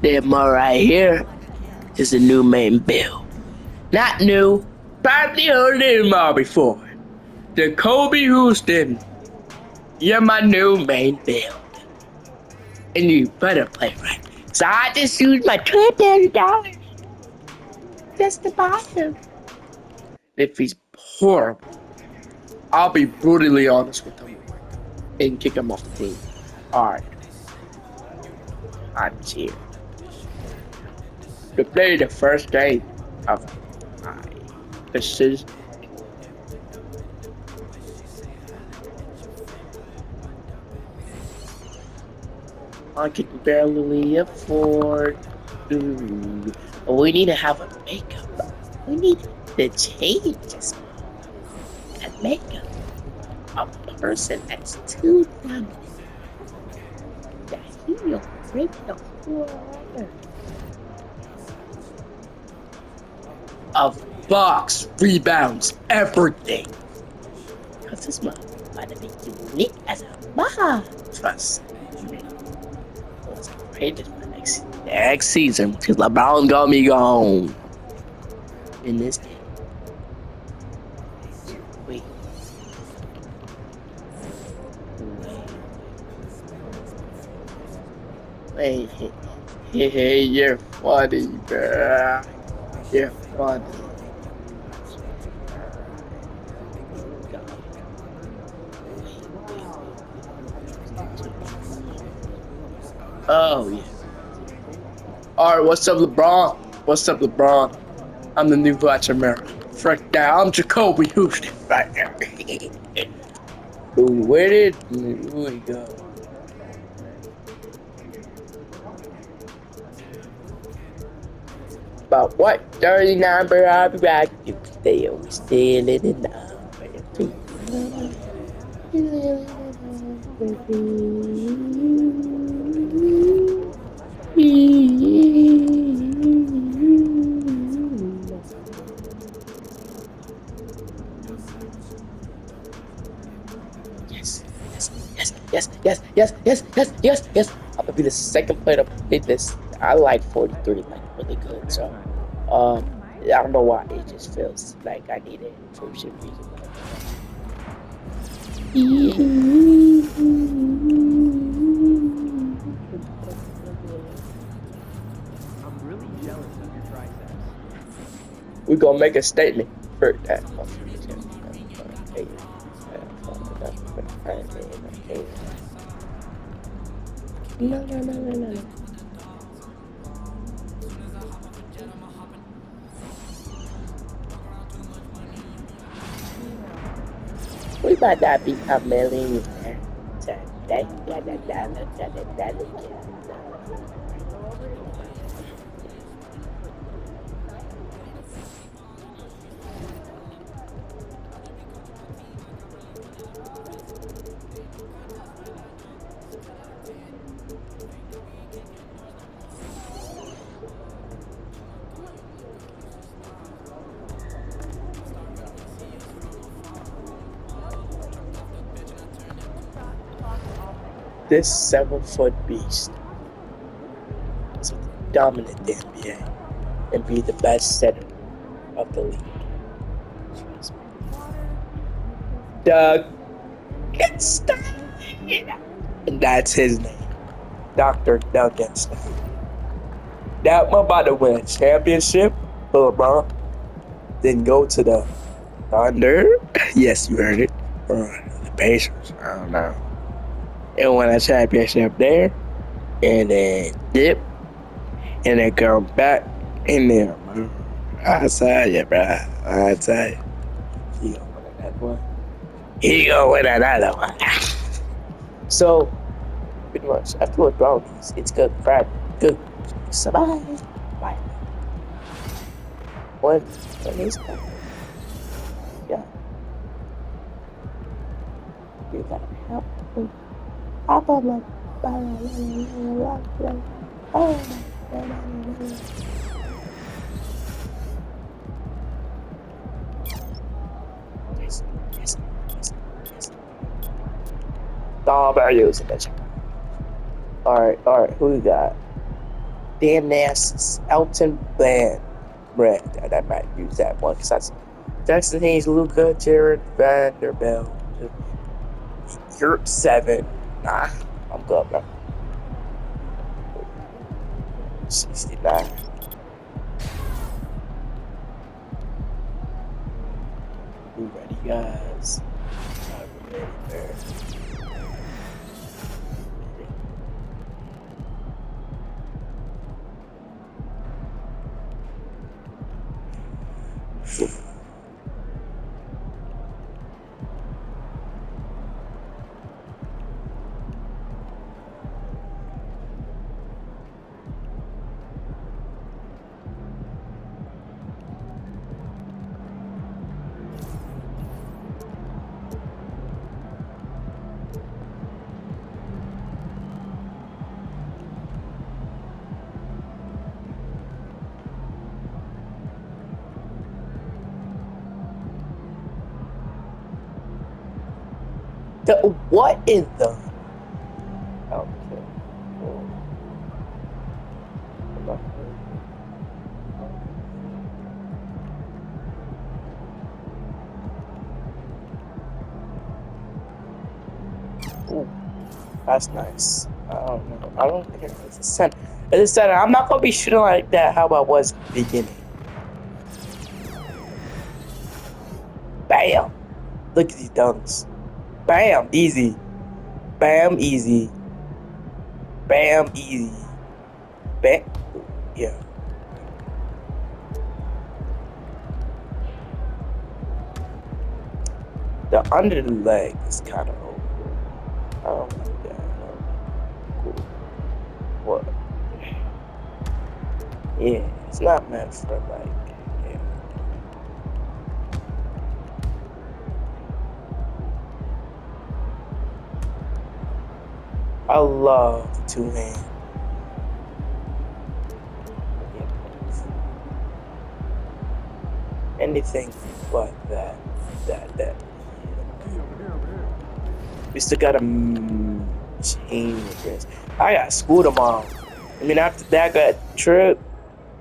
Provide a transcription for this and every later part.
That mug right here is the new main bill. Not new, probably heard it before. The Kobe Houston, you're my new main bill. And you better play right. So I just used my $20 just to buy him. If he's horrible, I'll be brutally honest with him and kick him off the team. Alright, I'm here to play the first game of my decision. I can barely afford. Ooh, we need to have a makeup. We need to change this and makeup. A person that's too dominant that he'll break the whole order of box rebounds, everything. Cause this mother about to be unique as a mom. Trust me. Let's get this for next season. Because LeBron got me gone in this game. Wait. Wait. Hey, you're funny, bro. You're funny. Oh, yeah. Alright, what's up, LeBron? What's up, LeBron? I'm the new Black America. Frick that, I'm Jacoby Houston right now. Ooh, where did we go? About what? 39, but I'll be back. You stay on still in the night. Yes. I'm gonna be the second player to hit this. I like 43, like really good. So, I don't know why it just feels like I need it for some reason. We're gonna make a statement for that. No. We might not be a millionaire. This 7-foot beast is dominant the NBA and be the best center of the league. Doug Genstein. And that's his name. Dr. Doug Genstein. Now I'm about to win a championship for LeBron. Then go to the Thunder. Yes, you heard it. Or the Pacers. I don't know. And win a championship there. And then dip. And then come back in there, man. I tell you, bro. I tell you. He gonna win that one. He gonna win another one. So, pretty much, after what brownies, it's good Friday. Good. So bye. When is that? Yeah. You gotta help me. Oh. Yes. Stop using that. Alright, who we got? Dan Nass, Elton Brand. I might use that one because that's Jackson Hayes, Luca, Jared Vanderbilt. You're 7. Nah, I'm good, bro. 69. We ready, guys? I'm ready, man. What is the? Okay. Ooh, that's nice. I don't know. I don't care. It's a center. It's a center. I'm not gonna be shooting like that. How I was at the beginning. Bam! Look at these dunks. Bam! Easy. Bam! Easy. Bam! Easy. Bam! Yeah. The under the leg is kind of over. I don't like that. Cool. What? Yeah, it's not meant for like. Yeah. I love two-hand. Anything but that. We still gotta change this. I got school tomorrow. I mean, after that, I got a trip,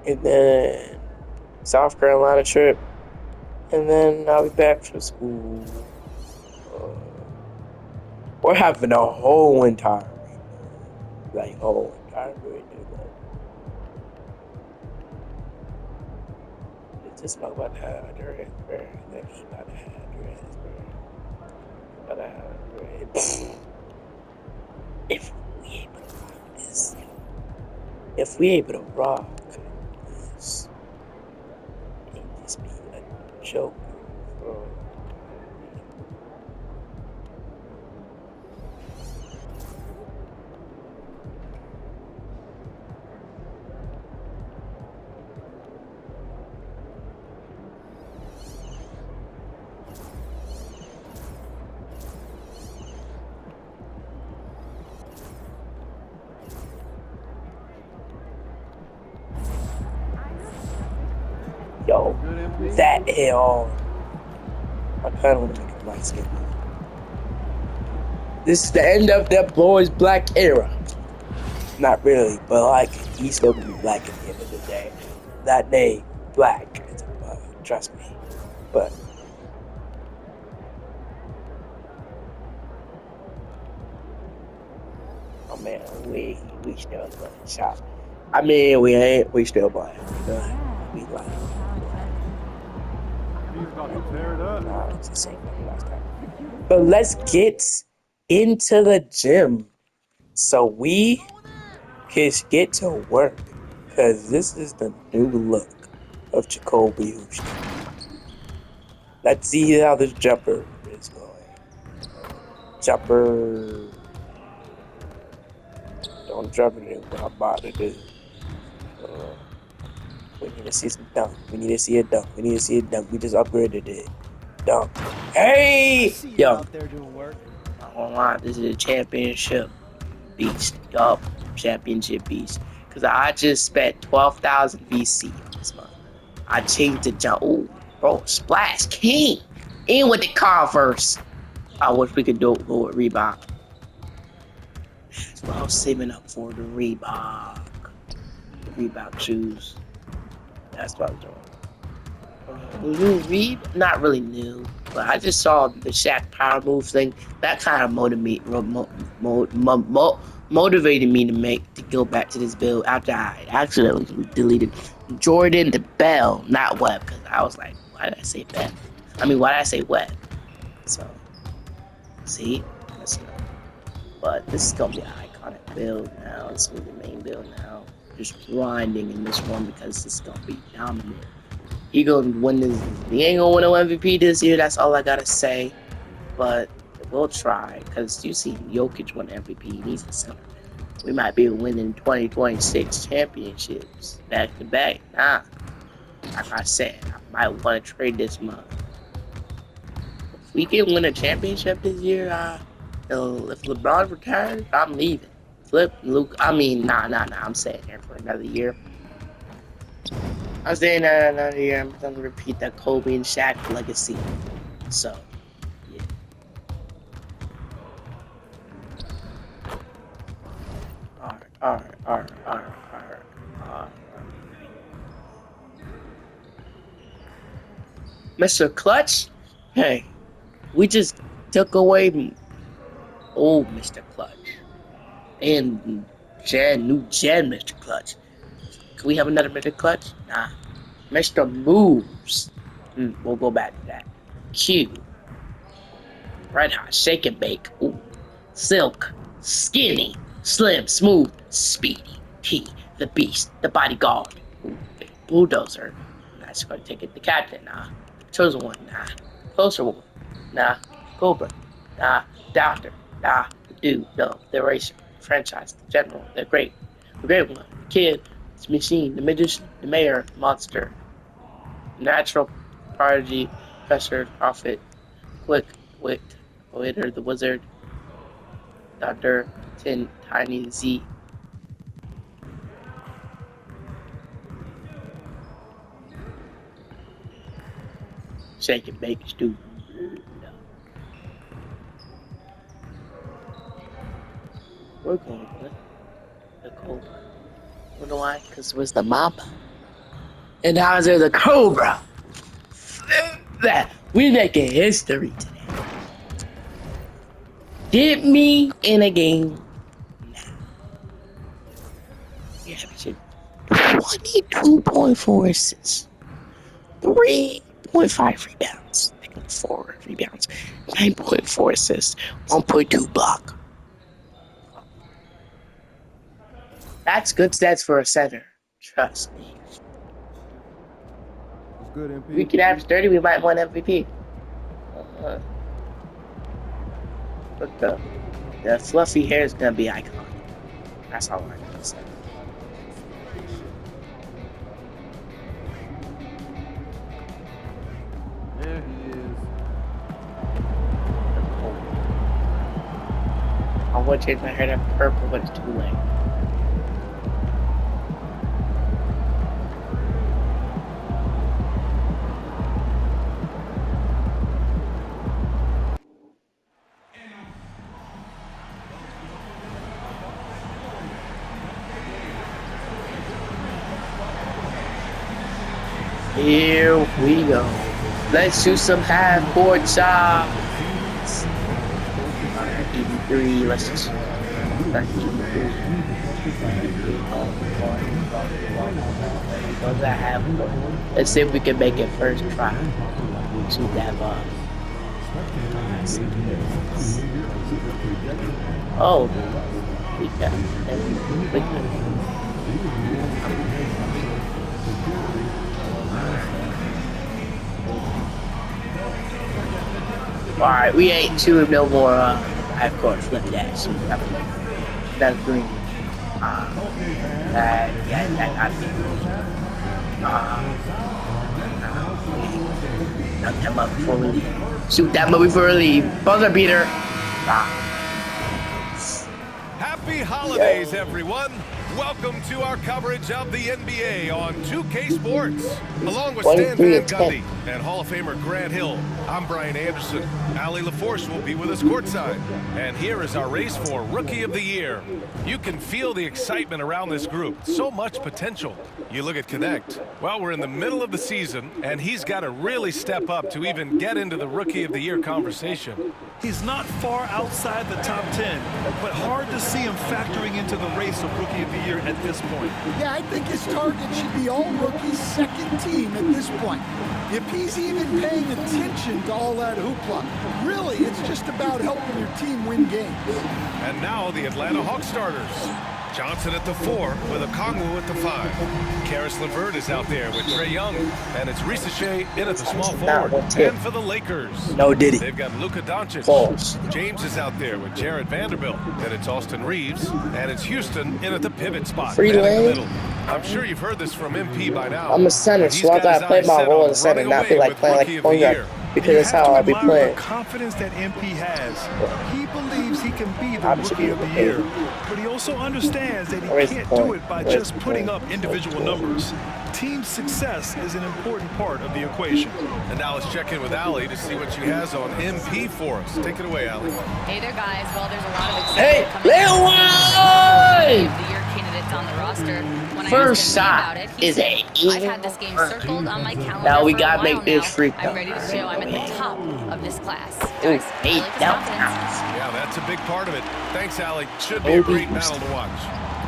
and then South Carolina trip, and then I'll be back from school. We're having a whole entire week, like whole entire week. It's just about to have a dress, bro. It's about to have a dress, bro. About to have a dress. If we able to rock this, if we able to rock this, it just be a joke, bro. Yo, that hell. I kind of want to make it light skin. This is the end of the boys' black era. Not really, but like, he's still gonna be black at the end of the day. That day, black. Trust me. But oh man, we still playing shop. I mean, we ain't. We still playing. We like. He's about to tear it up. Nah, it's the same thing last time. But let's get into the gym so we can get to work, because this is the new look of Jacoby Houston. Let's see how this jumper is going. Jumper. Don't jump it in what I'm about to do. We need to see some dunk. We need to see a dunk. We need to see a dunk. We just upgraded it. Dunk. Hey! Yo. Out there doing work. I won't lie. This is a championship beast. Yup. Championship beast. Because I just spent 12,000 VC this month. I changed the jump. Oh, bro. Splash King. In with the Converse. I wish we could go with Reebok. So I was saving up for the Reebok. Reebok shoes. That's what I'm doing. New Reeb, not really new, but I just saw the Shaq power move thing. That kind of motivated me to go back to this build after I accidentally deleted Jordan to Bell, not Webb, because I was like, why did I say Bell? Why did I say Webb? So, see, that's enough. But this is gonna be an iconic build now. It's gonna be the main build now. Just grinding in this one because it's gonna be dominant. He gonna win this. He ain't gonna win no MVP this year. That's all I gotta say. But we'll try because you see, Jokic won MVP. He's a center. We might be winning 2026 championships back to back. Nah, like I said, I might want to trade this month. If we can win a championship this year, if LeBron retires, I'm leaving. Flip Luke. Nah. I'm staying here for another year. I'm staying there another year. I'm gonna repeat that Kobe and Shaq legacy. So, yeah. Alright. Mr. Clutch? Hey, we just took away old Mr. Clutch. And new Gen Mr. Clutch. Can we have another Mr. Clutch? Nah. Mr. Moves. We'll go back to that. Q. Red Hot, Shake and Bake. Ooh. Silk. Skinny. Slim. Smooth. Speedy. T. The Beast. The Bodyguard. Ooh. Bulldozer. That's going to take it. The Captain. Nah. Chosen One. Nah. Closer One. Nah. Cobra. Nah. Doctor. Nah. The Dude. No. The Eraser. Franchise. The General. The Great. The Great One. The Kid. The Machine. The Magician. The Mayor. Monster. Natural. Prodigy. Professor. Prophet. Quick. Wit. Waiter. The Wizard. Dr. Tin. Tiny. Z. Shake and Bake Stew. We're going with the Cobra. You know why? Because it was the Mamba. And now there's the Cobra. That we making history today. Get me in a game now. Yeah, 22.4 assists. 3.5 rebounds. 4 rebounds. 9.4 assists. 1.2 block. That's good stats for a center. Trust me. Good, MP. If we could average 30, we might win MVP. But the fluffy hair is gonna be iconic. That's all I'm gonna say. There he is. I want to change my hair to purple, but it's too late. Here we go. Let's do some half-court shots. 83. Let's just. 83. Let's see if we can make it first try. Shoot that ball. Oh, we got it. Alright, we ain't two no more, of course, flip that. So that's green. That got me. Knock that up before we leave. Shoot that movie before we leave. Buzzer beater. Happy holidays, everyone. Welcome to our coverage of the NBA on 2K Sports. Along with 23 Stan Van and 10. Gundy and Hall of Famer Grant Hill, I'm Brian Anderson. Allie LaForce will be with us courtside. And here is our race for Rookie of the Year. You can feel the excitement around this group. So much potential. You look at Connect. Well, we're in the middle of the season, and he's got to really step up to even get into the Rookie of the Year conversation. He's not far outside the top 10, but hard to see him factoring into the race of Rookie of the Year at this point. Yeah, I think his target should be all rookies, second team at this point. If he's even paying attention to all that hoopla, really, it's just about helping your team win games. And now the Atlanta Hawks starters. Johnson at the 4 with Okongwu at the 5. Karis LeVert is out there with Trae Young. And it's Risa Shea in at the small forward. And for the Lakers, No Diddy. they've got Luka Doncic. False. James is out there with Jared Vanderbilt. And it's Austin Reeves. And it's Houston in at the pivot spot. Free man in the lane. middle. I'm sure you've heard this from MP by now. I'm a center, but he's so I got gotta his play eyes my set role on as center, running not be away like with playing like Rookie a of the point guard. Year. Because You that's have how to I'll be admire playing. the confidence that MP has. He believes he can be the Obviously, Rookie of the okay. Year, but he also understands that he Where's the can't point? do it by Where's just the putting point? up individual numbers. Team success is an important part of the equation. And now let's check in with Allie to see what she has on MP for us. Take it away, Allie. Hey there, guys. Well, there's a lot of Hey, excitement coming Lil out Wayne! of the year candidates on the roster. When First I asked him shot about it, he is said, a I've had this game circled on my calendar Now we for gotta a make while this now. free throw. I'm ready to show I'm at the top of this class. Ooh, Guys, I 8 like his down confidence. pounds. Yeah, that's a big part of it. Thanks, Allie. Should be a great Obi. battle to watch.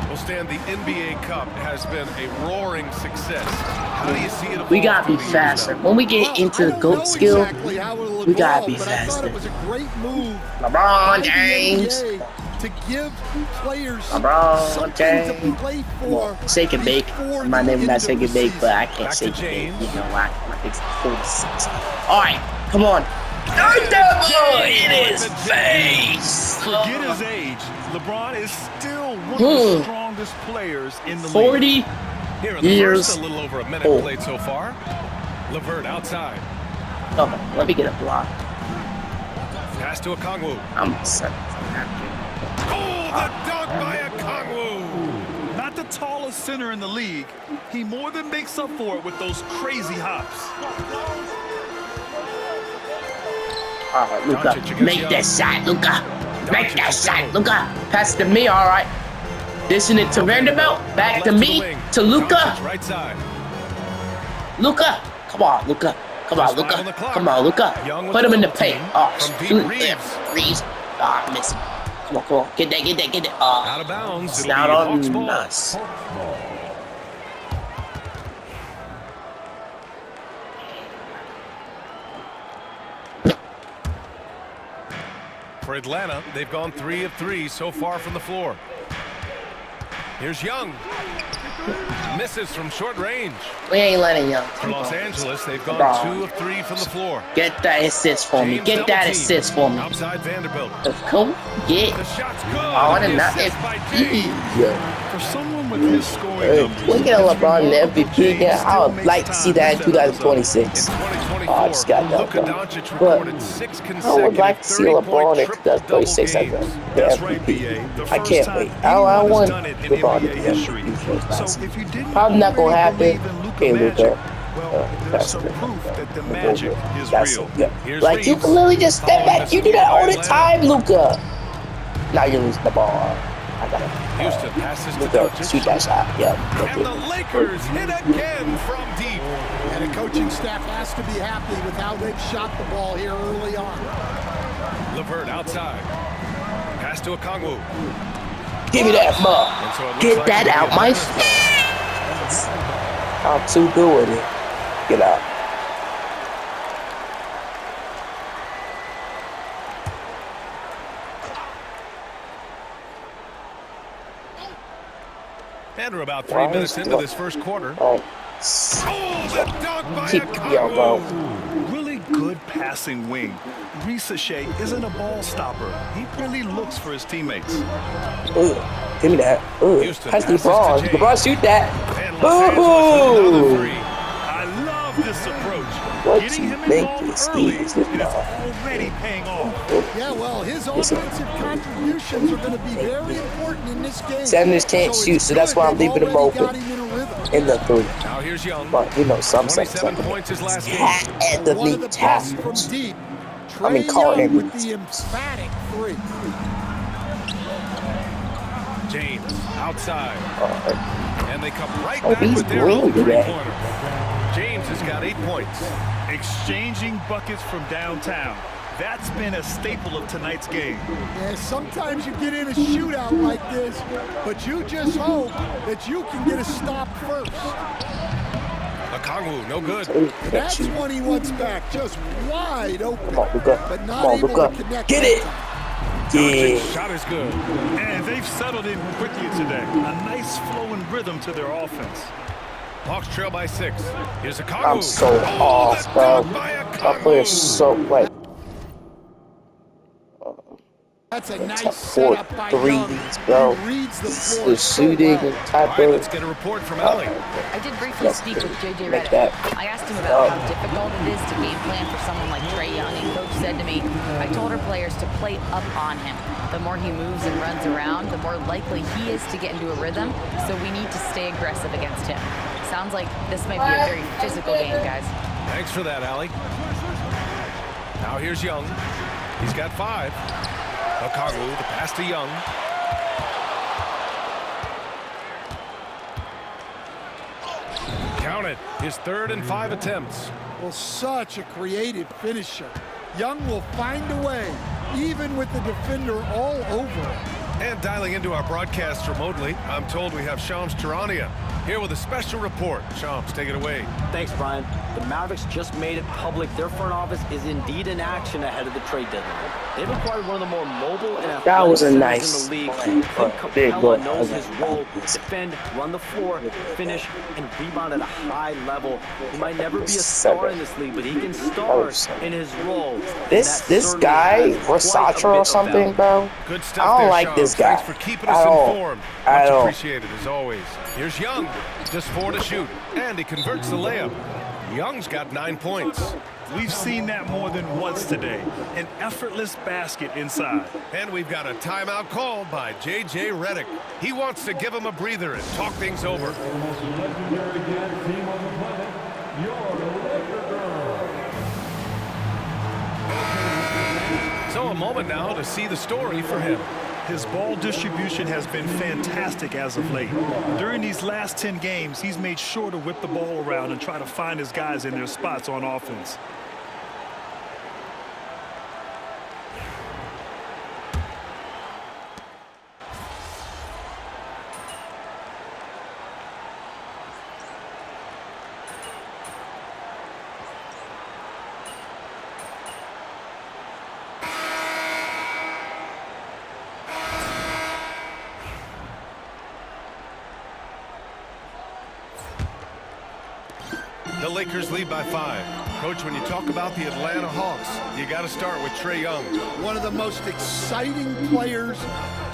Well, Stan, the NBA Cup has been a roaring success. How do you see it? We evolve gotta be through the years faster. now? When we get into the GOAT skill, exactly how it'll we gotta evolve, be but I thought faster. it was a great move LeBron by the James. NBA to give players LeBron something James. to play for. Shake and bake. before My you name is get not Shake into and the Bake, but I Back can't to shake and bake. James. You know why? My thing's 46. Alright, come on. It is face. Forget his age. LeBron is still one of the strongest players in the league. 40 Here in the years first, a little over a minute old. played so far. LeVert outside. Okay, let me get a block. Pass to Okongwu. I'm set. Oh, the dunk by Okongwu. Not the tallest center in the league, he more than makes up for it with those crazy hops. Alright, Luka. Doncic against Make Young. that shot, Luka. Make Doncic that is shot, down. Luka. Pass it to me, alright. Dishing it to Vanderbilt. Back to Left the me. wing. To Luka. Doncic right side. Luka. Come on, Luka. Come on, Just 5 on the Luka. clock. Come on, Luka. Young with Put him the in the double paint. team Oh, from deep. shoot. Reeves. Reeves. Ah, I missed him. Come on, come on. Get that, get that, get that. Out of bounds. It's It'll not be on Hawks ball. us. For Atlanta, they've gone 3 of 3 so far from the floor. Here's Young. Misses from short range. We ain't letting Young. For Los Angeles, they've gone LeBron. 2 of 3 from the floor. Get that assist for me. James Get that double team. assist for me. Outside Vanderbilt. Come get The shot's good. on The and not assist by James. For someone with his scoring numbers, We get it's LeBron in the remarkable MVP James again. I still would makes like to see time that in set those up. 2026. In 2024, Oh, I just got that, Luka though. Doncic But recorded 6 I consecutive would like to see 30-point LeBron in triple-double 2026 as games. the That's right, MVP. BA. The I first can't time wait. I anyone has want done it in LeBron to NBA be history. MVP. So if you didn't Probably not gonna already happen. believe in Luka Okay, magic, Luka. well, there's That's some good. proof that the magic is That's real. it. Here's Like you Reeves. can literally just step Oh, back. that's You do that all the Atlanta. time, Luka. Now you're losing the ball. I got it. Houston passes to Luka, Doncic. shoot that shot. Yeah. And the Lakers hit again from deep. And the coaching staff has to be happy with how they've shot the ball here early on. LeVert outside. Pass to Okongwu. Give me that ball. And so it looks Get like that it'll be out a my bonus face. I'm too good with it. Get out. And we're about 3 Why minutes is into what- this first quarter. Oh. Oh, the dunk by Keep yo, bro. Okongwu. Really good passing wing. Risa Shea isn't a ball stopper. He really looks for his teammates. Ugh. Give me that. Ugh. Houston Pass passes LeBron. to James. LeBron, shoot that. And Los Angeles with another Ooh. three. I love this approach. What Getting you him think involved this early, is? and it's already paying off. Yeah, well, his offensive contributions are going to be very important in this game. Sanders can't So shoot, it's so that's good why I'm they've leaving him already got open him in a rhythm. in the 3. Now here's Young. But, you know, some 27 points his last game. at the One of the meat best from tackles. deep. I mean, Trae Carl Young with Edmonds. the emphatic 3. James outside. And they come right Oh, back he's with their green own today. three-pointer. James has got 8 points. Exchanging buckets from downtown. That's been a staple of tonight's game. Yeah, sometimes you get in a shootout like this, but you just hope that you can get a stop first. Okongwu, no good. That's when he wants back, just wide open, Come on, Luka. but Come not on, able Luka. to connect. Get that it. time. Yeah. Doncic's shot is good. And they've settled in quickly today. A nice flow and rhythm to their offense. Hawks trail by 6. Here's Okongwu. I'm so off, bro. My player's so like. That's a nice Top setup by Young. threes, bro. He reads the floor The so shooting well. and All type right, of. let's get a report from Ellie. I did briefly speak with JJ Like Redick. that. I asked him about how difficult it is to game plan for someone like Trae Young, and Coach said to me, I told our players to play up on him. The more he moves and runs around, the more likely he is to get into a rhythm, so we need to stay aggressive against him. Sounds like this might be a very physical game, guys. Thanks for that, Allie. Now here's Young. He's got 5. Okongwu, the pass to Young. Count it. His 3rd and 5 attempts. Well, such a creative finisher. Young will find a way, even with the defender all over him. And dialing into our broadcast remotely, I'm told we have Shams Charania here with a special report. Shams, take it away. Thanks, Brian. The Mavericks just made it public. Their front office is indeed in action ahead of the trade deadline. They've acquired one of the more mobile and That was a athletic nice centers in the league. play, Clint but big Capella boy. knows his role: defend, run the floor, finish, and rebound at a high level. He might never be a star in this league, but he can star in his role. This guy, Versace or something, bro. Good stuff I don't there, like Shams. this guy Thanks for keeping at us all. informed. At Much all. appreciated, as always. Here's Young. Just 4 to shoot. And he converts the layup. Young's got 9 points. We've seen that more than once today. An effortless basket inside. And we've got a timeout called by J.J. Redick. He wants to give him a breather and talk things over. So a moment now to see the story for him. His ball distribution has been fantastic as of late. During these last 10 games, he's made sure to whip the ball around and try to find his guys in their spots on offense. The Lakers lead by 5. Coach, when you talk about the Atlanta Hawks, you got to start with Trae Young. One of the most exciting players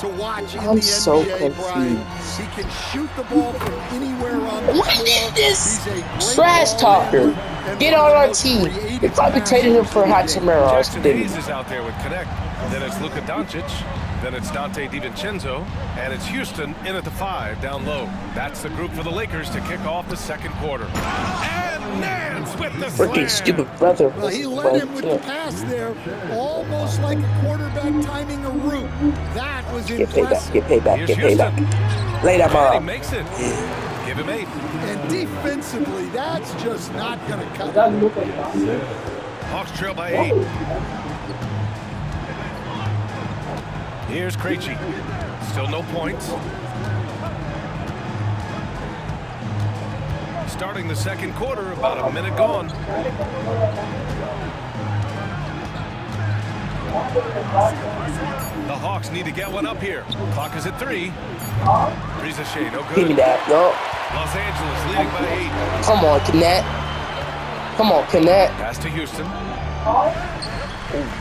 to watch in I'm the so NBA, Brian. confused. He can shoot the ball from anywhere on the What floor. is this He's a great trash ball talker? handler and Get one on of the our most team. creative They probably traded him for passers in the game. Hachimura or Jackson something. Hayes is out there with Connect. Then it's Luka Doncic. Then it's Dante DiVincenzo. And it's Houston in at the 5 down low. That's the group for the Lakers to kick off the second quarter. And Nance with the Freaking slam. stupid brother. Well, he led him with the pass there, almost like a quarterback timing a route. That was Get payback, impressive. get payback, Here's get Houston. payback. Lay that And he ball. makes it. Give him 8. And defensively, that's just not going to cut it. Hawks trail by 8. Here's Krejci. Still no points. Starting the second quarter, about a minute gone. The Hawks need to get one up here. Clock is at 3. Reza Shea, no Give me good. that. No. Los Angeles leading by 8. Come on, Connect. Come on, Connect. Pass to Houston.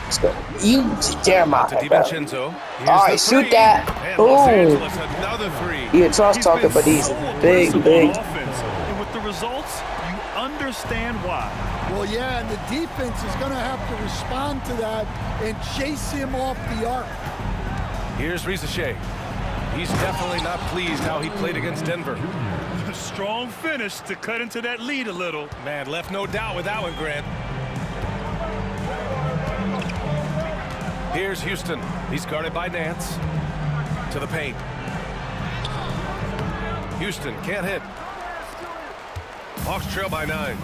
Let's go. You, Jeremiah. To bro. DiVincenzo. Here's All right, the shoot 3. that. And Los Boom. Angeles, another 3. He a trash talker, but he's so big, aggressive big. on offense. And with the results, you understand why. Well, yeah, and the defense is going to have to respond to that and chase him off the arc. Here's Rizachet. He's definitely not pleased how he played against Denver. A strong finish to cut into that lead a little. Man, left no doubt with that one, Grant. Here's Houston. He's guarded by Nance. To the paint. Houston can't hit. Hawks trail by 9.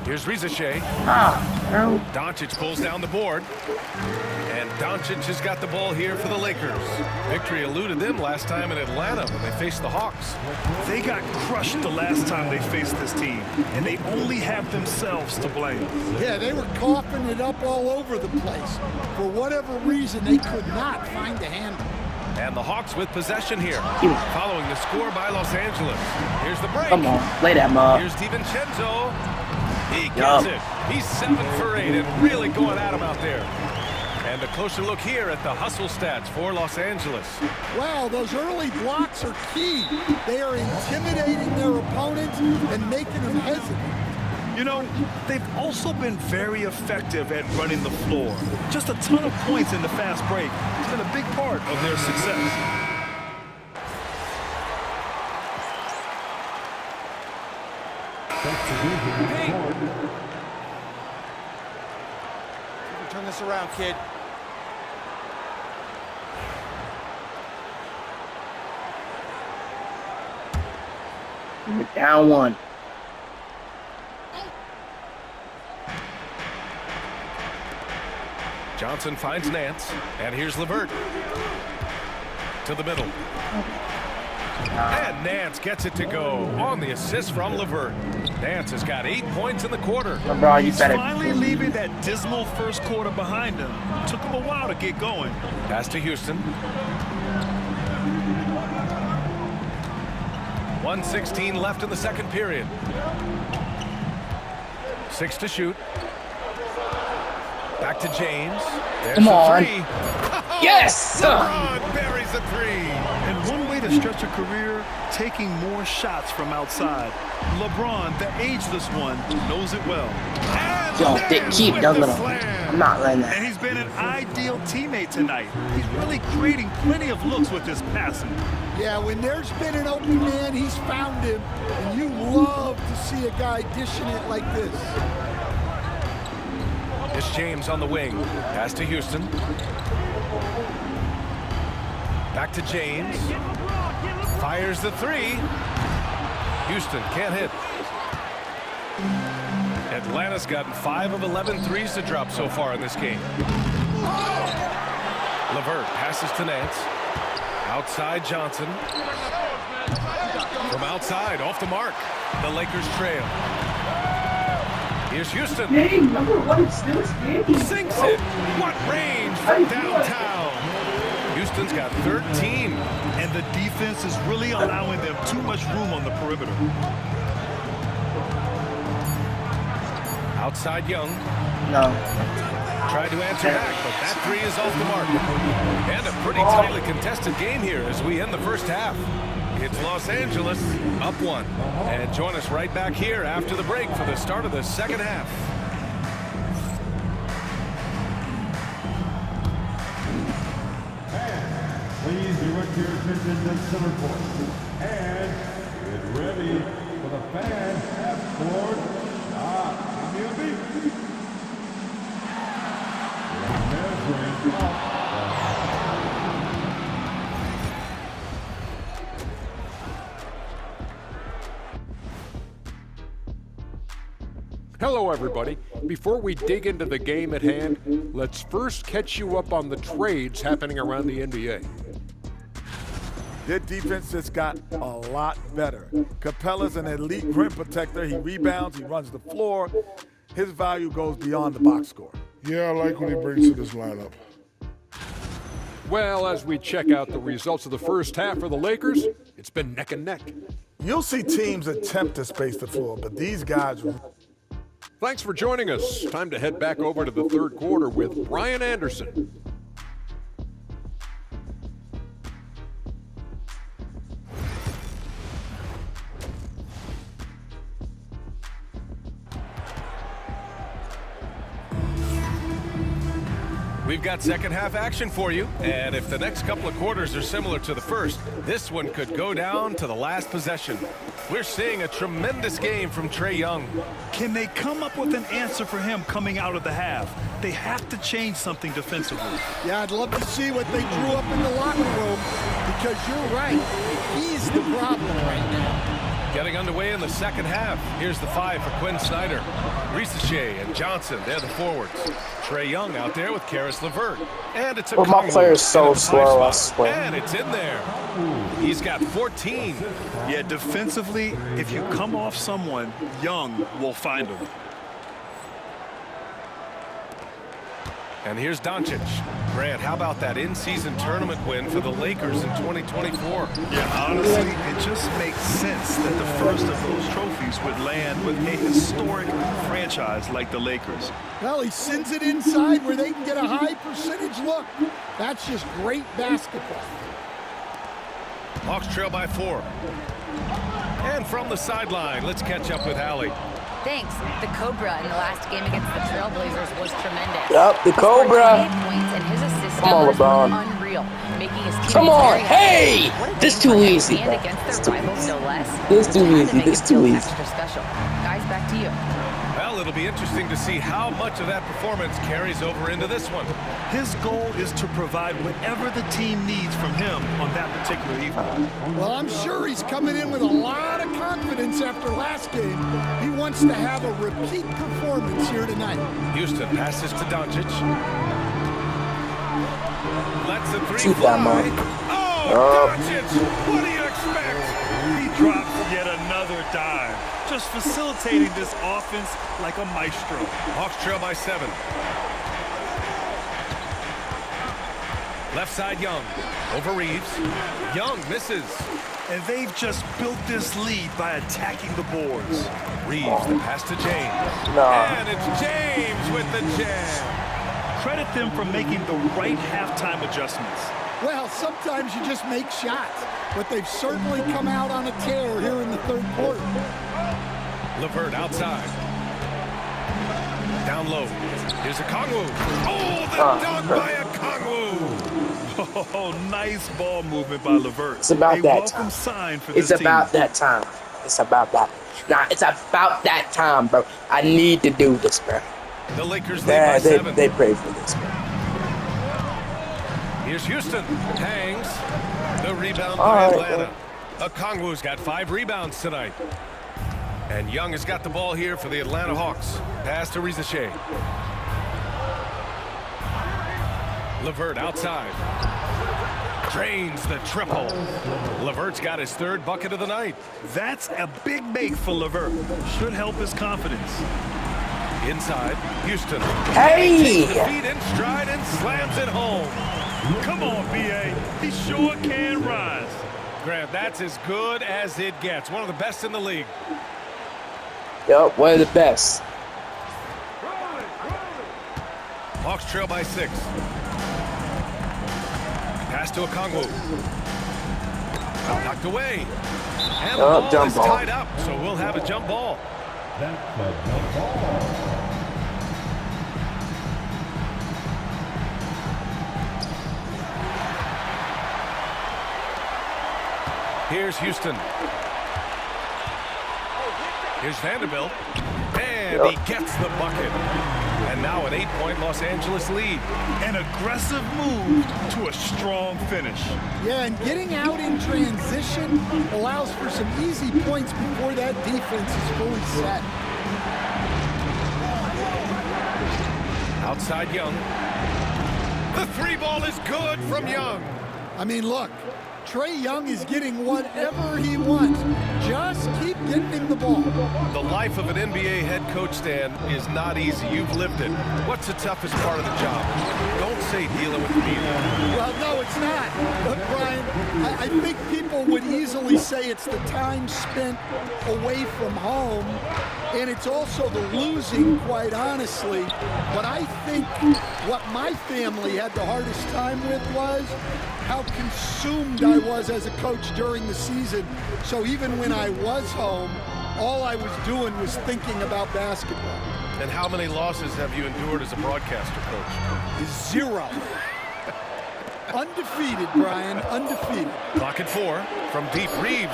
Here's Rizachet. No. Doncic pulls down the board. And Doncic has got the ball here for the Lakers. Victory eluded them last time in Atlanta when they faced the Hawks. They got crushed the last time they faced this team, and they only have themselves to blame. Yeah, they were coughing it up all over the place. For whatever reason, they could not find a handle. And the Hawks with possession here, following the score by Los Angeles. Here's the break. Come on, lay that up. Here's DiVincenzo. He gets it. He's 7 for 8 and really going at him out there. And a closer look here at the hustle stats for Los Angeles. Wow, those early blocks are key. They are intimidating their opponents and making them hesitant. You know, they've also been very effective at running the floor. Just a ton of points in the fast break has been a big part of their success. Turn this around, kid. We're down 1. Johnson finds Nance, and here's LeVert. To the middle. And Nance gets it to go on the assist from LeVert. Nance has got 8 points in the quarter. LeBron, you He's better. finally leaving that dismal first quarter behind him. Took him a while to get going. Pass to Houston. 1:16 left in the second period. 6 to shoot. Back to James. There's Come the on. 3. Yes! LeBron buries the 3. And one way to stretch a career, taking more shots from outside. LeBron, the ageless one, knows it well. And Yo, Nance keep with dunking the on him. slam. I'm not letting that. And he's been an ideal teammate tonight. He's really creating plenty of looks with his passing. Yeah, when there's been an open man, he's found him. And you love to see a guy dishing it like this. It's James on the wing. Pass to Houston. Back to James. Fires the 3. Houston can't hit. Atlanta's gotten 5 of 11 threes to drop so far in this game. LeVert passes to Nance. Outside Johnson. From outside, off the mark. The Lakers trail. Here's Houston. Sinks it. What range from downtown. Houston's got 13. And the defense is really allowing them too much room on the perimeter. Outside Young. No. Tried to answer back, but that 3 is off the mark. And a pretty tightly contested game here as we end the first half. It's Los Angeles up 1. And join us right back here after the break for the start of the second half. Please direct your attention to center court. And get ready for the fan half-court shot. Give me a beat. Measuring up. Hello, everybody. Before we dig into the game at hand, let's first catch you up on the trades happening around the NBA. Their defense just got a lot better. Capella's an elite rim protector. He rebounds, he runs the floor. His value goes beyond the box score. Yeah, I like what he brings to this lineup. Well, as we check out the results of the first half for the Lakers, it's been neck and neck. You'll see teams attempt to space the floor, but these guys... Thanks for joining us. Time to head back over to the third quarter with Brian Anderson. We've got second half action for you, and if the next couple of quarters are similar to the first, this one could go down to the last possession. We're seeing a tremendous game from Trae Young. Can they come up with an answer for him coming out of the half? They have to change something defensively. Yeah, I'd love to see what they drew up in the locker room, because you're right. He's the problem right now. Getting underway in the second half. Here's the 5 for Quinn Snyder. Risacher and Johnson, they're the forwards. Trae Young out there with Karis LeVert. And it's a Well, my player's so slow, I swear. And it's in there. He's got 14. Yeah, defensively, if you come off someone, Young will find him. And here's Doncic. Grant, how about that in-season tournament win for the Lakers in 2024? Yeah, honestly, it just makes sense that the first of those trophies would land with a historic franchise like the Lakers. Well, he sends it inside where they can get a high percentage look. That's just great basketball. Hawks trail by 4. And from the sideline, let's catch up with Allie. Thanks. The Cobra in the last game against the Trailblazers was tremendous. Yup, the Cobra. He scored 28 points, and his assist Come on, numbers were LeBron. unreal, making his teammates Come on, very happy. hey! What a This game too for him, easy, and bro. against This their too rivals, no less. This It too had to easy. make This it too feel easy. extra special. Guys, back to you. Well, it'll be interesting to see how much of that performance carries over into this one. His goal is to provide whatever the team needs from him on that particular evening. Well, I'm sure he's coming in with a lot of confidence after last game. He wants to have a repeat performance here tonight. Houston passes to Doncic. Lets the 3 Shoot that, fly. man. Oh, Doncic! What do you expect? He drops yet another dime, just facilitating this offense like a maestro. Hawks trail by 7. Left side Young. Over Reeves. Young misses. And they've just built this lead by attacking the boards. Reeves, the pass to James. Nah. And it's James with the jam. Credit them for making the right halftime adjustments. Well, sometimes you just make shots, but they've certainly come out on a tear here in the third quarter. LeVert outside. Down low. Here's Okongwu. Oh, the dunk by Okongwu. Oh, nice ball movement by LeVert. It's about a that welcome time. sign for this It's about team. that time. It's about that. Nah, it's about that time, bro. I need to do this, bro. The Lakers lead by 7. They pray for this, bro. Here's Houston. Hangs. The rebound All by right, Atlanta. Okongwu's got 5 rebounds tonight. And Young has got the ball here for the Atlanta Hawks. Pass to Risacher. LeVert outside. Drains the triple. LeVert's got his 3rd bucket of the night. That's a big make for LeVert. Should help his confidence. Inside, Houston. Hey! Takes the feet in stride and slams it home. Come on, B.A. He sure can rise. Grant, that's as good as it gets. One of the best in the league. Yup, one of the best. Hawks trail by 6. Pass to Okongwu. Knocked away. And the ball jump is ball. tied up, so we'll have a jump ball. That's a jump ball. Here's Houston. Here's Vanderbilt. And he gets the bucket. And now an 8-point Los Angeles lead. An aggressive move to a strong finish. Yeah, and getting out in transition allows for some easy points before that defense is fully set. Outside Young. The 3 ball is good from Young. I mean, look, Trae Young is getting whatever he wants. Just keep getting him the ball. The life of an NBA head coach, Stan, is not easy. You've lived it. What's the toughest part of the job? Don't say dealing with the media. Well, no, it's not. But, Brian, I think people would easily say it's the time spent away from home, and it's also the losing, quite honestly. But I think what my family had the hardest time with was how consumed I was as a coach during the season. So even when I was home, all I was doing was thinking about basketball. And how many losses have you endured as a broadcaster, Coach? 0. Undefeated, Brian, undefeated. Clock at 4 from deep. Reeves.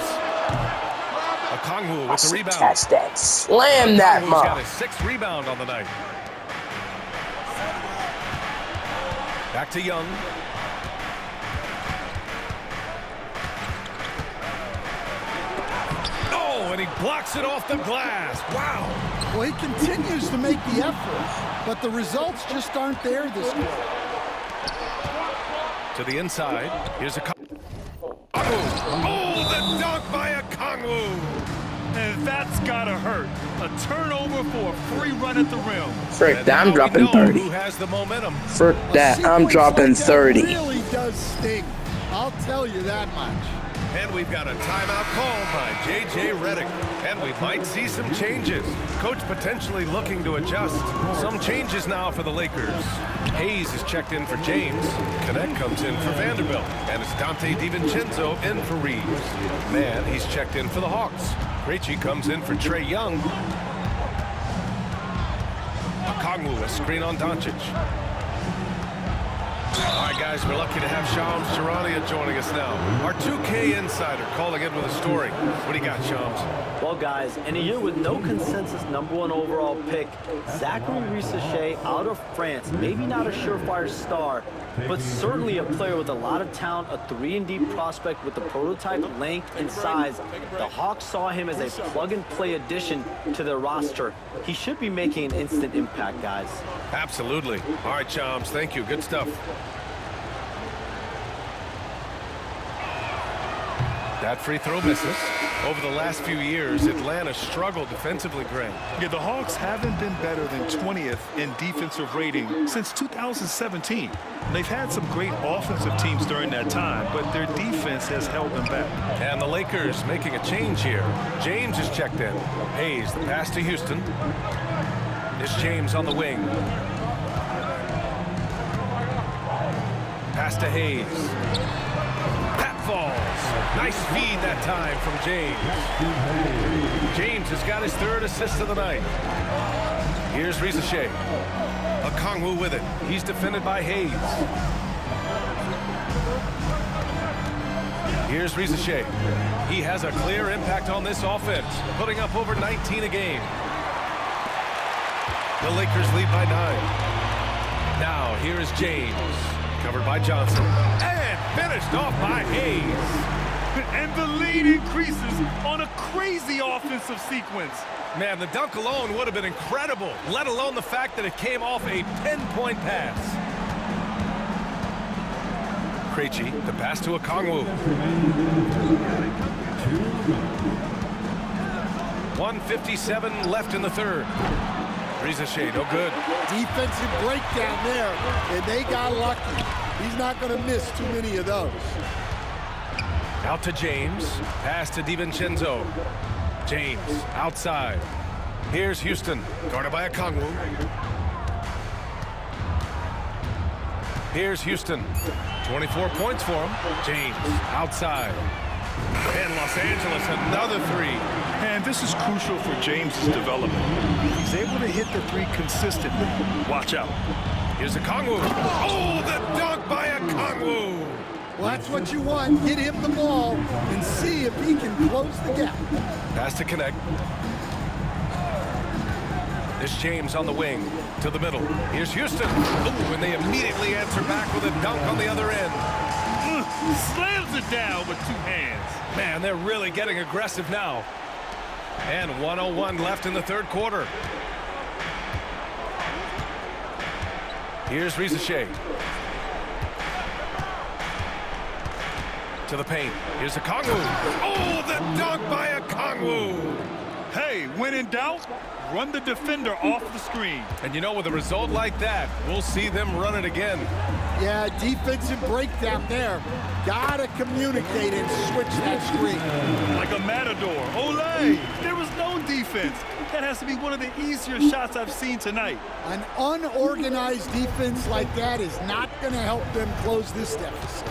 Okongwu with the rebound. Catch that. Slam that, Okongwu's got his 6th rebound on the night. Back to Young. Oh, and he blocks it off the glass. Wow. Well, he continues to make the effort, but the results just aren't there this quarter. To the inside. Here's Okongwu. Oh, the dunk by Okongwu. And that's gotta hurt. A turnover for a free run at the rim. Frick that, I'm dropping 30. Who has the momentum? Frick that, I'm dropping 30. It really does sting. I'll tell you that much. And we've got a timeout called by J.J. Redick. And we might see some changes. Coach potentially looking to adjust. Some changes now for the Lakers. Hayes is checked in for James. Connect comes in for Vanderbilt. And it's Dante DiVincenzo in for Reeves. Man, he's checked in for the Hawks. Krejci comes in for Trae Young. Okongwu, a screen on Doncic. All right, guys, we're lucky to have Shams Charania joining us now. Our 2K insider calling in with a story. What do you got, Shams? Well, guys, in a year with no consensus #1 overall pick, Zachary Risacher out of France, maybe not a surefire star, but certainly a player with a lot of talent, a 3-and-D prospect with the prototype length and size. The Hawks saw him as a plug-and-play addition to their roster. He should be making an instant impact, guys. Absolutely. All right, Shams, thank you. Good stuff. That free throw misses. Over the last few years, Atlanta struggled defensively, Greg. Yeah, the Hawks haven't been better than 20th in defensive rating since 2017. They've had some great offensive teams during that time, but their defense has held them back. And the Lakers making a change here. James is checked in. Hayes, the pass to Houston. It's James on the wing. Pass to Hayes. That falls. Nice feed that time from James. James has got his 3rd assist of the night. Here's Risacher. Okongwu with it. He's defended by Hayes. Here's Risacher. He has a clear impact on this offense, putting up over 19 a game. The Lakers lead by 9. Now, here is James. Covered by Johnson. And finished off by Hayes. And the lead increases on a crazy offensive sequence. Man, the dunk alone would have been incredible, let alone the fact that it came off a pinpoint pass. Krejci, the pass to Okongwu. 1:57 left in the 3rd. Risacher, no good. Defensive breakdown there, and they got lucky. He's not going to miss too many of those. Out to James. Pass to DiVincenzo. James outside. Here's Houston. Guarded by Okongwu. Here's Houston. 24 points for him. James outside. And Los Angeles, another 3. And this is crucial for James's development. He's able to hit the 3 consistently. Watch out. Here's Okongwu. Oh, the dunk by Okongwu. Well, that's what you want. Get him the ball and see if he can close the gap. Pass to Connect. It's James on the wing to the middle. Here's Houston. Ooh, and they immediately answer back with a dunk on the other end. Slams it down with 2 hands. Man, they're really getting aggressive now. And 1:01 left in the 3rd quarter. Here's Risacher. To the paint. Here's Okongwu. Oh, the dunk by Okongwu. Hey, when in doubt, run the defender off the screen. And you know, with a result like that, we'll see them run it again. Yeah, defensive breakdown there. Gotta communicate and switch that screen. Like a matador. Olay! There was no defense. That has to be one of the easier shots I've seen tonight. An unorganized defense like that is not going to help them close this deficit.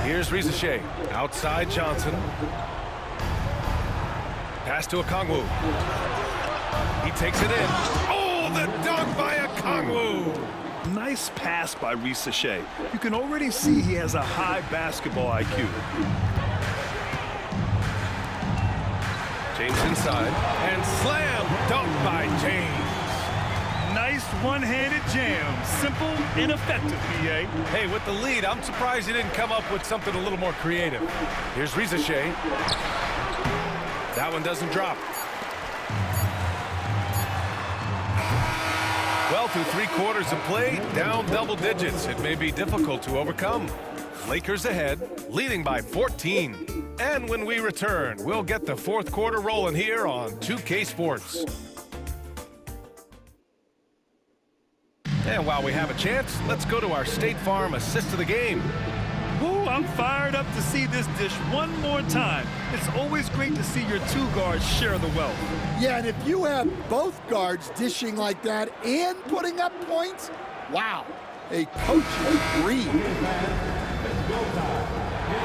Here's Risacher. Outside Johnson. Pass to Okongwu. He takes it in. Oh, the dunk by Okongwu. Nice pass by Reese Shea. You can already see he has a high basketball IQ. James inside. And slam dunk by James. Nice one-handed jam. Simple and effective, B.A. Hey, with the lead, I'm surprised he didn't come up with something a little more creative. Here's Risache. That one doesn't drop. Well, through 3 quarters of play, down double digits. It may be difficult to overcome. Lakers ahead, leading by 14. And when we return, we'll get the 4th quarter rolling here on 2K Sports. And while we have a chance, let's go to our State Farm assist of the game. Ooh, I'm fired up to see this dish one more time. It's always great to see your 2 guards share the wealth. Yeah, and if you have both guards dishing like that and putting up points, wow, a coach's dream.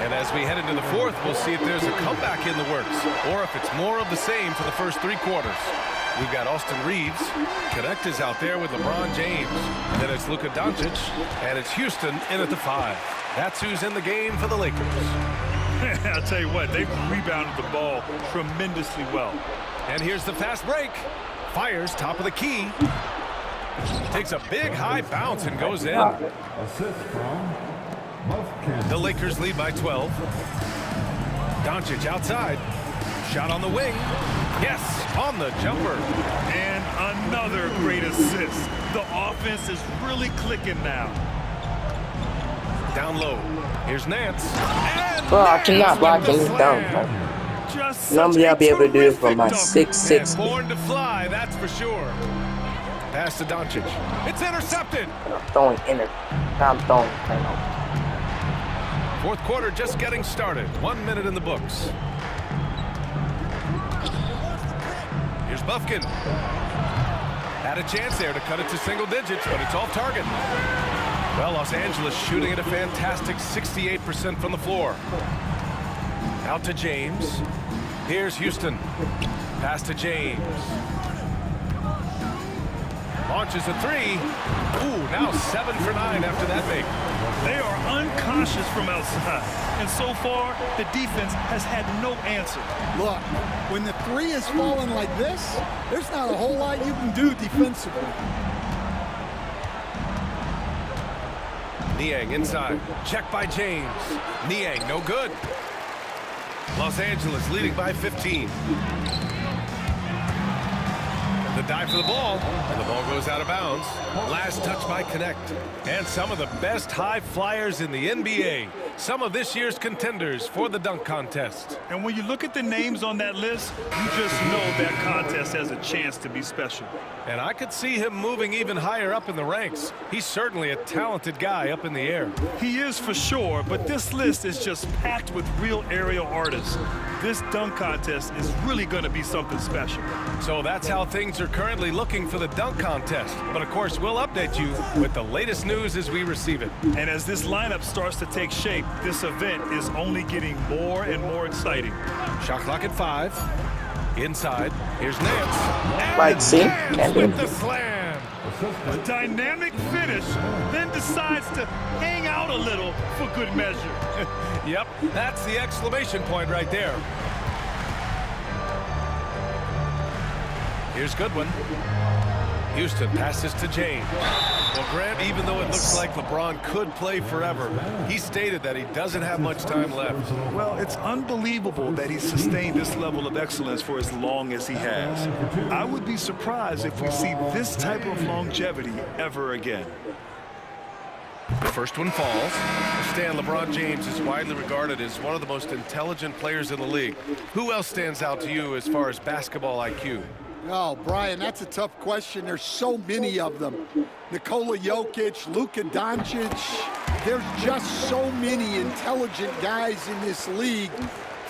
And as we head into the 4th, we'll see if there's a comeback in the works or if it's more of the same for the first 3 quarters. We've got Austin Reeves. Connect is out there with LeBron James. Then it's Luka Doncic, and it's Houston in at the 5. That's who's in the game for the Lakers. I'll tell you what, they've rebounded the ball tremendously well. And here's the fast break. Fires top of the key. Takes a big high bounce and goes in. Assist from Buffkin. The Lakers lead by 12. Doncic outside. Shot on the wing. Yes, on the jumper. And another great assist. The offense is really clicking now. Down low. Here's Nance. And Bro, I cannot block this dunk. None of y'all be able to do this from my 6'6". Born to fly, that's for sure. Pass to Doncic. It's intercepted. I'm throwing. 4th quarter just getting started. 1 minute in the books. Here's Buffkin. Had a chance there to cut it to single digits, but it's off target. Well, Los Angeles shooting at a fantastic 68% from the floor. Out to James. Here's Houston. Pass to James. Launches a 3. Ooh, now 7 for 9 after that make. They are unconscious from outside. And so far, the defense has had no answer. Look, when the 3 is falling like this, there's not a whole lot you can do defensively. Niang inside. Check by James. Niang, no good. Los Angeles leading by 15. The dive for the ball, and the ball goes out of bounds. Last touch by Connect. And some of the best high flyers in the NBA. Some of this year's contenders for the dunk contest. And when you look at the names on that list, you just know that contest has a chance to be special. And I could see him moving even higher up in the ranks. He's certainly a talented guy up in the air. He is for sure, but this list is just packed with real aerial artists. This dunk contest is really going to be something special. So that's how things are currently looking for the dunk contest. But of course, we'll update you with the latest news as we receive it. And as this lineup starts to take shape, this event is only getting more and more exciting. Shot clock at 5. Inside, here's Nance. Right, see? Nance with the slam. A dynamic finish, then decides to hang out a little for good measure. Yep, that's the exclamation point right there. Here's Goodwin. Houston passes to James. Well, Grant, even though it looks like LeBron could play forever, he stated that he doesn't have much time left. Well, it's unbelievable that he's sustained this level of excellence for as long as he has. I would be surprised if we see this type of longevity ever again. The first one falls. Stan, LeBron James is widely regarded as one of the most intelligent players in the league. Who else stands out to you as far as basketball IQ? Oh, Brian, that's a tough question. There's so many of them. Nikola Jokic, Luka Doncic. There's just so many intelligent guys in this league.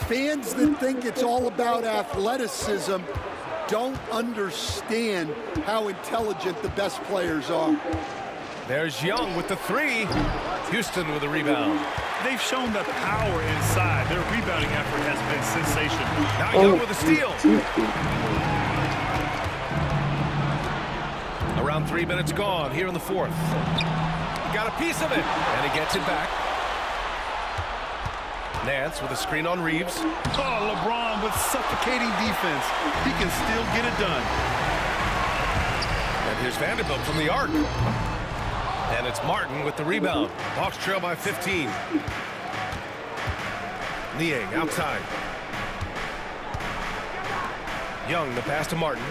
Fans that think it's all about athleticism don't understand how intelligent the best players are. There's Young with the three. Houston with a rebound. They've shown that power inside. Their rebounding effort has been sensational. Now Young with a steal. Around 3 minutes gone here in the fourth. He got a piece of it, and he gets it back. Nance with a screen on Reeves. Oh, LeBron with suffocating defense. He can still get it done. And here's Vanderbilt from the arc. And it's Martin with the rebound. Hawks trail by 15. Niang outside. Young, the pass to Martin.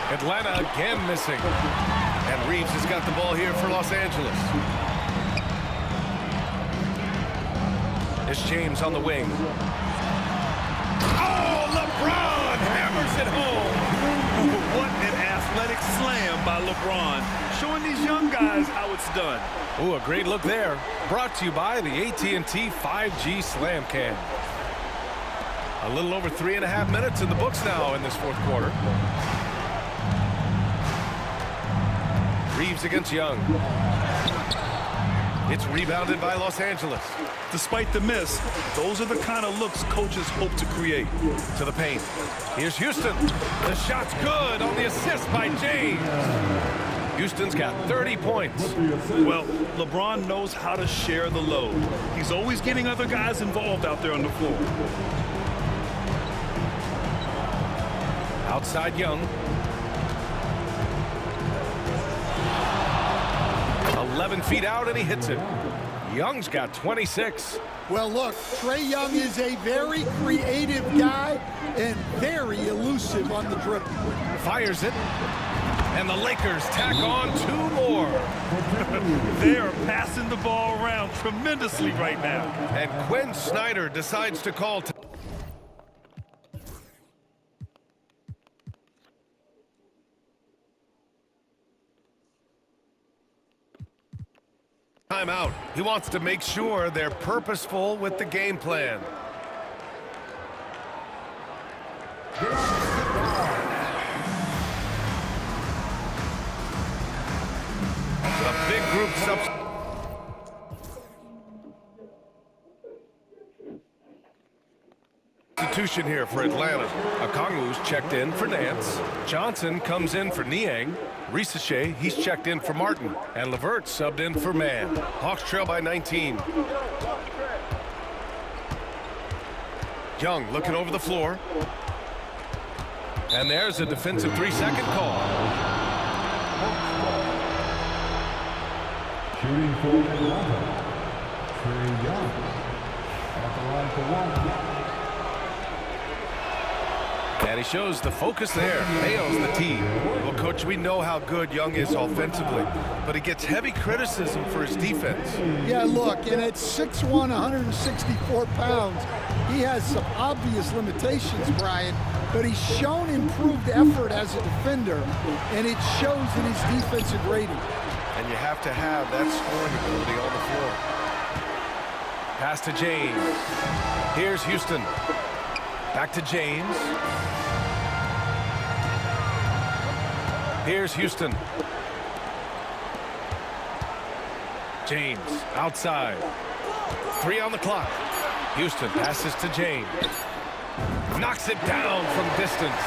Atlanta again missing. And Reeves has got the ball here for Los Angeles. It's James on the wing. Oh, LeBron hammers it home. What an athletic slam by LeBron, showing these young guys how it's done. Ooh, a great look there. Brought to you by the AT&T 5G Slam Cam. A little over 3.5 minutes in the books now in this fourth quarter. Reeves against Young. It's rebounded by Los Angeles. Despite the miss, those are the kind of looks coaches hope to create. To the paint. Here's Houston. The shot's good on the assist by James. Houston's got 30 points. Well, LeBron knows how to share the load. He's always getting other guys involved out there on the floor. Outside Young. 11 feet out, and he hits it. Young's got 26. Well, look, Trae Young is a very creative guy and very elusive on the dribble. Fires it. And the Lakers tack on 2 more. They are passing the ball around tremendously right now. And Quinn Snyder decides to call timeout. He wants to make sure they're purposeful with the game plan. The big group substitution here for Atlanta. Okongwu's checked in for Nance. Johnson comes in for Niang. Risache, he's checked in for Martin. And LeVert subbed in for Mann. Hawks trail by 19. Young looking over the floor. And there's a defensive 3-second call. Shooting for Atlanta, Trae Young. At the line for one. And he shows the focus there. Nails the tee. Well, Coach, we know how good Young is offensively, but he gets heavy criticism for his defense. Yeah, look, and at 6'1", 164 pounds, he has some obvious limitations, Brian, but he's shown improved effort as a defender, and it shows in his defensive rating. And you have to have that scoring ability on the floor. Pass to James. Here's Houston. Back to James. Here's Houston. James outside. 3 on the clock. Houston passes to James. Knocks it down from distance.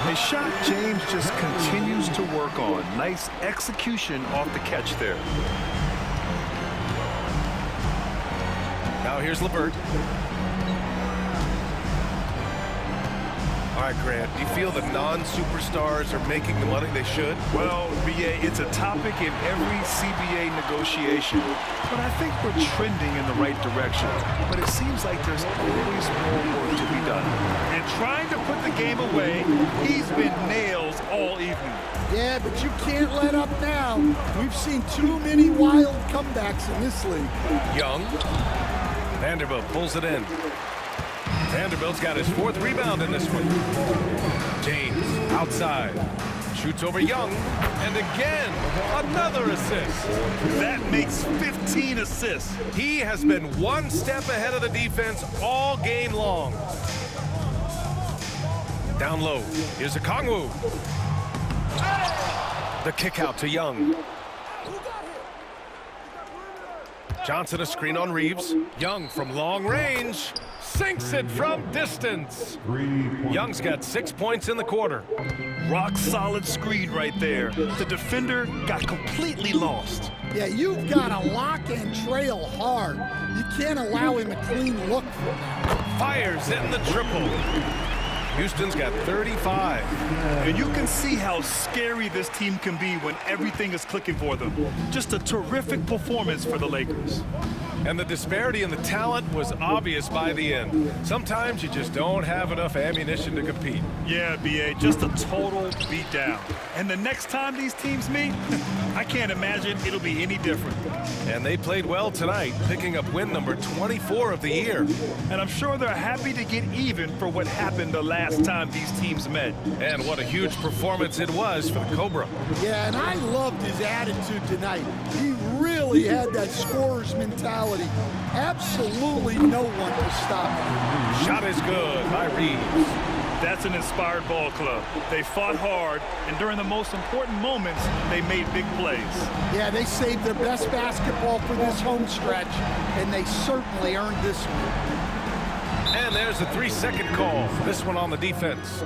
A shot James just continues to work on. Nice execution off the catch there. Now here's LeVert. All right, Grant, do you feel the non-superstars are making the money they should? Well, BA, it's a topic in every CBA negotiation, but I think we're trending in the right direction. But it seems like there's always more work to be done. And trying to put the game away, he's been nails all evening. Yeah, but you can't let up now. We've seen too many wild comebacks in this league. Young. Vanderbilt pulls it in. Vanderbilt's got his 4th rebound in this one. James outside. Shoots over Young. And again, another assist. That makes 15 assists. He has been one step ahead of the defense all game long. Down low. Here's Okongwu. The kick out to Young. Johnson a screen on Reeves. Young from long range. Sinks it from distance. Young's got 6 points in the quarter. Rock solid screen right there. The defender got completely lost. Yeah, you've got to lock and trail hard. You can't allow him a clean look for that. Fires in the triple. Houston's got 35. And you can see how scary this team can be when everything is clicking for them. Just a terrific performance for the Lakers. And the disparity in the talent was obvious by the end. Sometimes you just don't have enough ammunition to compete. Yeah, B.A., just a total beatdown. And the next time these teams meet, I can't imagine it'll be any different. And they played well tonight, picking up win number 24 of the year. And I'm sure they're happy to get even for what happened the last time these teams met. And what a huge performance it was for the Cobra. Yeah, and I loved his attitude tonight. He really had that scorer's mentality. Absolutely no one to stop him. Shot is good by Reeves. That's an inspired ball club. They fought hard, and during the most important moments, they made big plays. Yeah, they saved their best basketball for this home stretch, and they certainly earned this one. And there's a 3-second call. This one on the defense.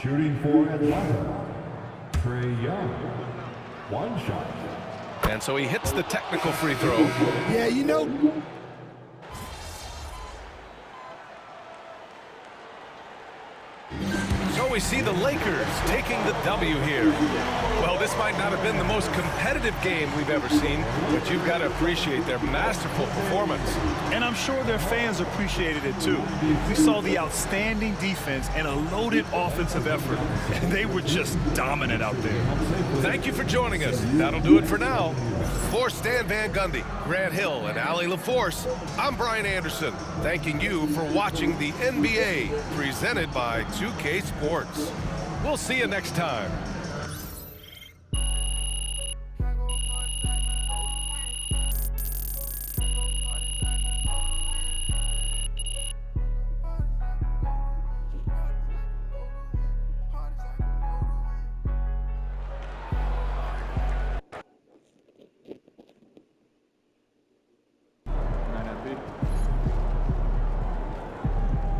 Shooting for Atlanta, Trae Young. One shot. And so he hits the technical free throw. Yeah, you know, So we see the Lakers taking the W here. Well, this might not have been the most competitive game we've ever seen, but you've got to appreciate their masterful performance. And I'm sure their fans appreciated it too. We saw the outstanding defense and a loaded offensive effort. And they were just dominant out there. Thank you for joining us. That'll do it for now. For Stan Van Gundy, Grant Hill, and Allie LaForce, I'm Brian Anderson, thanking you for watching the NBA, presented by 2K Sports. We'll see you next time.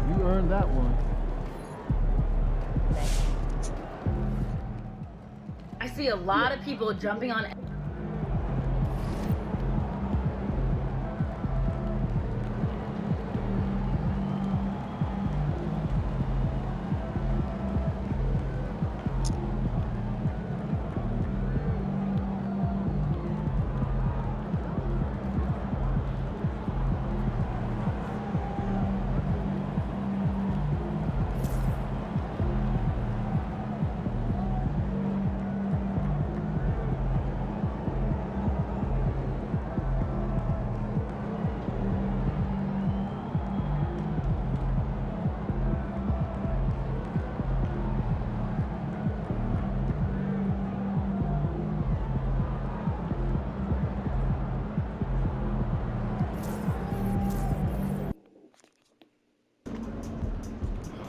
You earned that one. I see a lot of people jumping on.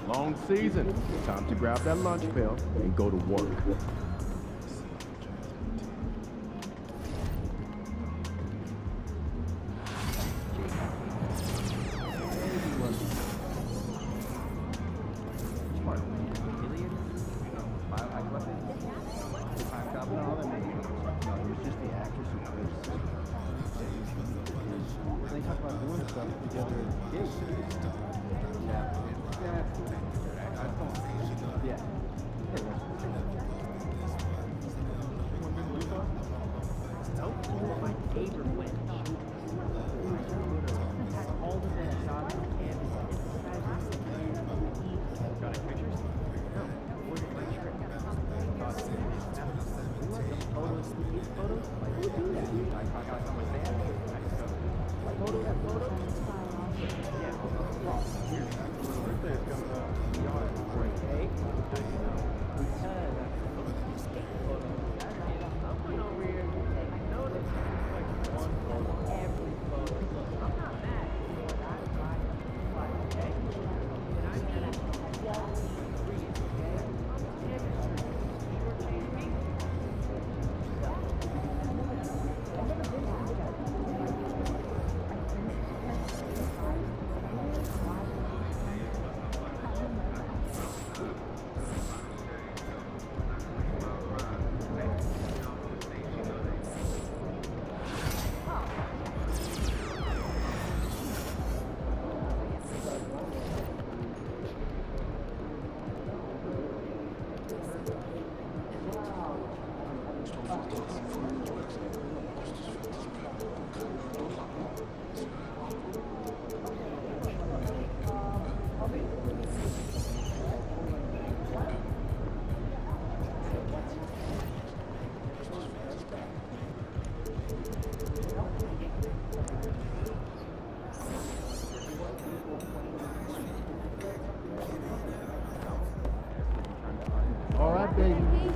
Long season. Time to grab that lunch pail and go to work.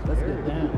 Let's get down.